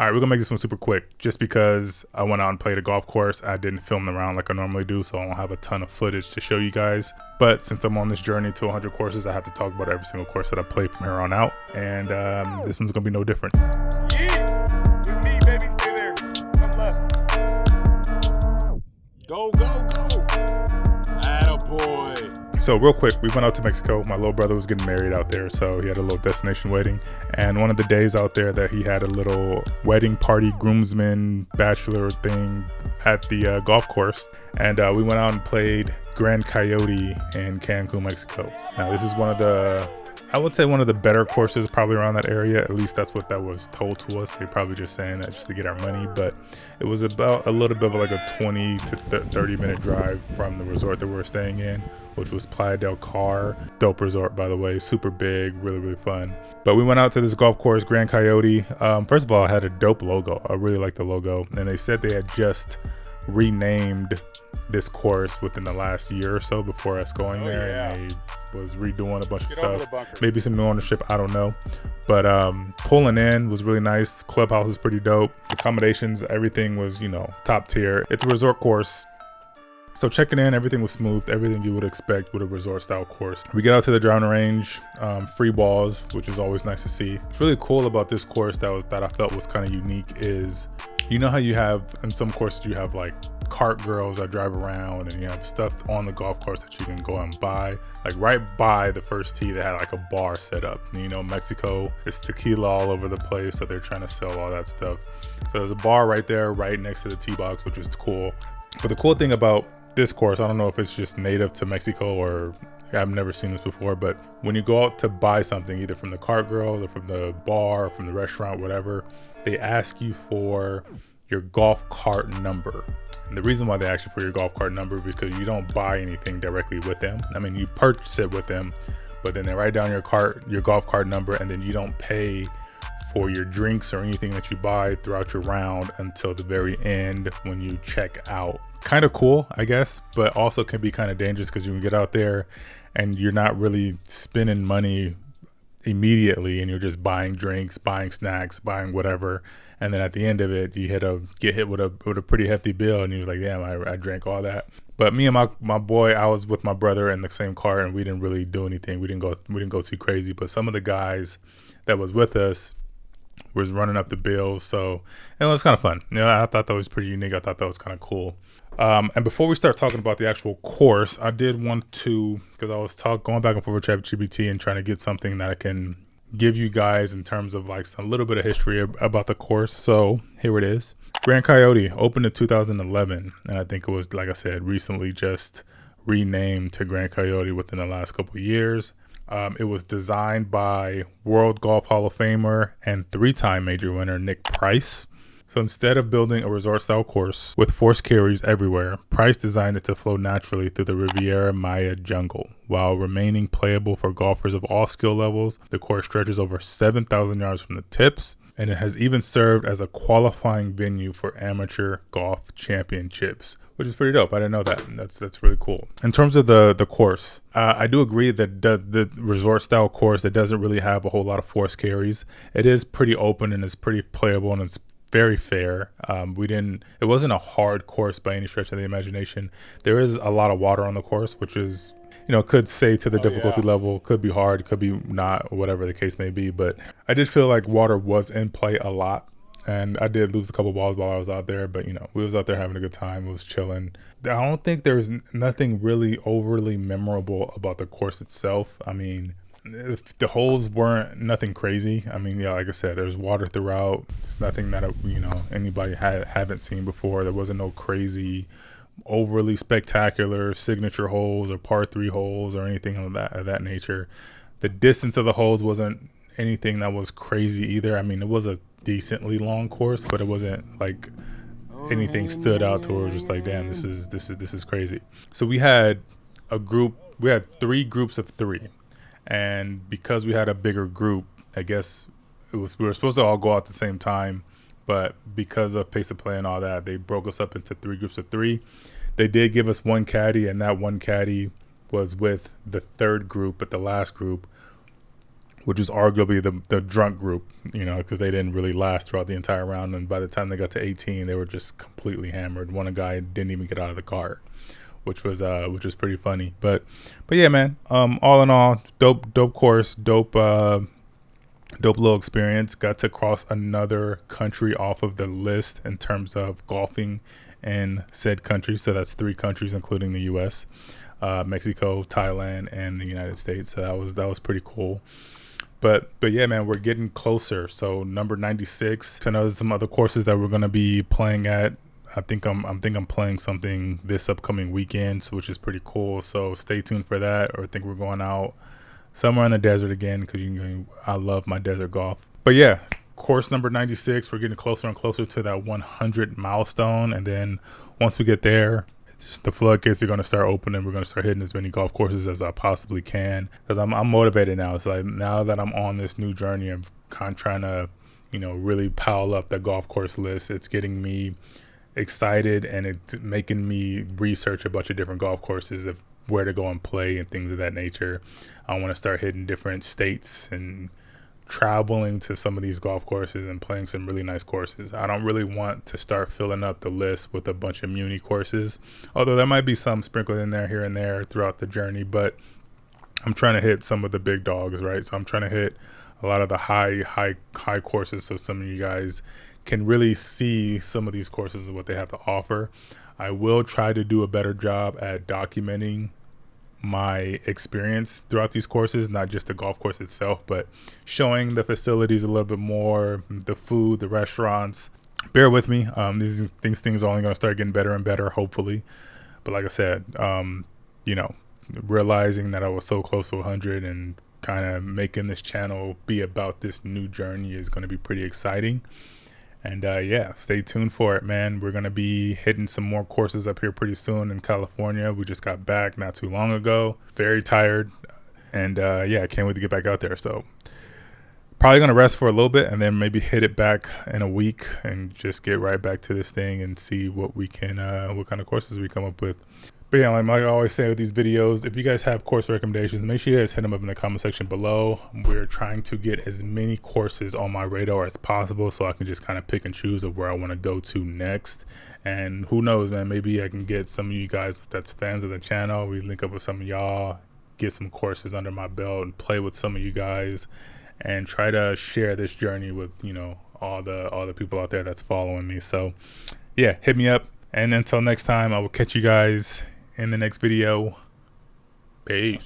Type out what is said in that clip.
All right, we're gonna make this one super quick just because I went out and played a golf course. I didn't film the round like I normally do, so I don't have a ton of footage to show you guys. But since I'm on this journey to 100 courses, I have to talk about every single course that I play from here on out. And this one's gonna be no different. Yeah, with me, baby, stay there. Come left. Go, go, go. Attaboy. So real quick, we went out to Mexico. My little brother was getting married out there, so he had a little destination wedding. And one of the days out there that he had a little wedding party, groomsman, bachelor thing at the golf course. And we went out and played Gran Coyote in Cancun, Mexico. Now this is one of the, I would say one of the better courses probably around that area. At least that's what that was told to us. They're probably just saying that just to get our money. But it was about a little bit of like a 20 to 30 minute drive from the resort that we were staying in, which was Playa del Car. Dope resort, by the way. Super big, really, really fun. But we went out to this golf course, Gran Coyote. First of all, it had a dope logo. I really like the logo. And they said they had just renamed this course within the last year or so before us going there. Yeah. And they was redoing a bunch Get of over stuff. the bunker. Maybe some new ownership, I don't know. But pulling in was really nice. Clubhouse was pretty dope. Accommodations, everything was, you know, top tier. It's a resort course. So checking in, everything was smooth, everything you would expect with a resort style course. We get out to the driving range, free balls, which is always nice to see. What's really cool about this course that I felt was kind of unique is, you know how you have, in some courses you have like cart girls that drive around and you have stuff on the golf course that you can go and buy. Like right by the first tee, they had like a bar set up. And, you know, Mexico, it's tequila all over the place, so they're trying to sell all that stuff. So there's a bar right there, right next to the tee box, which is cool. But the cool thing about this course, I don't know if it's just native to Mexico or I've never seen this before, but when you go out to buy something, either from the cart girls or from the bar or from the restaurant, whatever, they ask you for your golf cart number. And the reason why they ask you for your golf cart number is because you don't buy anything directly with them. I mean, you purchase it with them, but then they write down your golf cart number, and then you don't pay for your drinks or anything that you buy throughout your round until the very end when you check out. Kind of cool, I guess, but also can be kind of dangerous because you can get out there and you're not really spending money immediately and you're just buying drinks, buying snacks, buying whatever. And then at the end of it, you get hit with a pretty hefty bill and you're like, damn, I drank all that. But me and my boy, I was with my brother in the same car and we didn't really do anything. We didn't go too crazy, but some of the guys that was with us was running up the bills, so it was kind of fun. You know, I thought that was pretty unique. I thought that was kind of cool. And before we start talking about the actual course, I did want to, because I was going back and forth with ChatGPT and trying to get something that I can give you guys in terms of like a little bit of history about the course. So here it is. Gran Coyote opened in 2011, and I think it was, like I said, recently just renamed to Gran Coyote within the last couple of years. It was designed by World Golf Hall of Famer and 3-time major winner Nick Price. So instead of building a resort-style course with forced carries everywhere, Price designed it to flow naturally through the Riviera Maya jungle. While remaining playable for golfers of all skill levels, the course stretches over 7,000 yards from the tips, and it has even served as a qualifying venue for amateur golf championships, which is pretty dope. I didn't know that. That's really cool. In terms of the course, I do agree that the resort style course, it doesn't really have a whole lot of forced carries. It is pretty open and it's pretty playable and it's very fair. It wasn't a hard course by any stretch of the imagination. There is a lot of water on the course, which is, you know, could say to the difficulty level, could be hard, could be not, whatever the case may be. But I did feel like water was in play a lot. And I did lose a couple balls while I was out there, but, you know, we was out there having a good time. It was chilling. I don't think there's nothing really overly memorable about the course itself. I mean, if the holes weren't nothing crazy. I mean, yeah, like I said, there's water throughout. There's nothing that, you know, anybody haven't seen before. There wasn't no crazy, overly spectacular signature holes or par 3 holes or anything of that nature. The distance of the holes wasn't anything that was crazy either. I mean, it was a decently long course, but it wasn't like anything stood out to where it was just like, damn, this is crazy. So we had 3 groups of 3, and because we had a bigger group, I guess we were supposed to all go out at the same time, but because of pace of play and all that, they broke us up into 3 groups of 3. They did give us one caddy, and that one caddy was with the third group, but the last group which was arguably the drunk group, you know, because they didn't really last throughout the entire round. And by the time they got to 18, they were just completely hammered. One guy didn't even get out of the car, which was pretty funny. But yeah, man. All in all, dope course, dope little experience. Got to cross another country off of the list in terms of golfing in said country. So that's 3 countries, including the U.S., Mexico, Thailand, and the United States. So that was pretty cool. But yeah, man, we're getting closer. So number 96. I know there's some other courses that we're gonna be playing at. I think I'm playing something this upcoming weekend, so, which is pretty cool. So stay tuned for that. Or I think we're going out somewhere in the desert again, because I love my desert golf. But yeah, course number 96. We're getting closer and closer to that 100 milestone, and then once we get there, it's just the floodgates are going to start opening. We're going to start hitting as many golf courses as I possibly can, because I'm motivated now. It's like, now that I'm on this new journey of kind of trying to, you know, really pile up the golf course list, it's getting me excited, and it's making me research a bunch of different golf courses of where to go and play and things of that nature. I want to start hitting different states and traveling to some of these golf courses and playing some really nice courses. I don't really want to start filling up the list with a bunch of muni courses, although there might be some sprinkled in there here and there throughout the journey. But I'm trying to hit some of the big dogs, right? So I'm trying to hit a lot of the high courses, so some of you guys can really see some of these courses and what they have to offer. I will try to do a better job at documenting my experience throughout these courses, not just the golf course itself, but showing the facilities a little bit more, the food, the restaurants. Bear with me. These things are only going to start getting better and better, hopefully. But like I said, you know, realizing that I was so close to 100 and kind of making this channel be about this new journey is going to be pretty exciting. And yeah, stay tuned for it, man. We're going to be hitting some more courses up here pretty soon in California. We just got back not too long ago. Very tired. And yeah, I can't wait to get back out there. So probably going to rest for a little bit and then maybe hit it back in a week and just get right back to this thing and see what we can, what kind of courses we come up with. But yeah, like I always say with these videos, if you guys have course recommendations, make sure you guys hit them up in the comment section below. We're trying to get as many courses on my radar as possible, so I can just kind of pick and choose of where I want to go to next. And who knows, man, maybe I can get some of you guys that's fans of the channel. We link up with some of y'all, get some courses under my belt and play with some of you guys and try to share this journey with, you know, all the people out there that's following me. So yeah, hit me up. And until next time, I will catch you guys in the next video. Peace.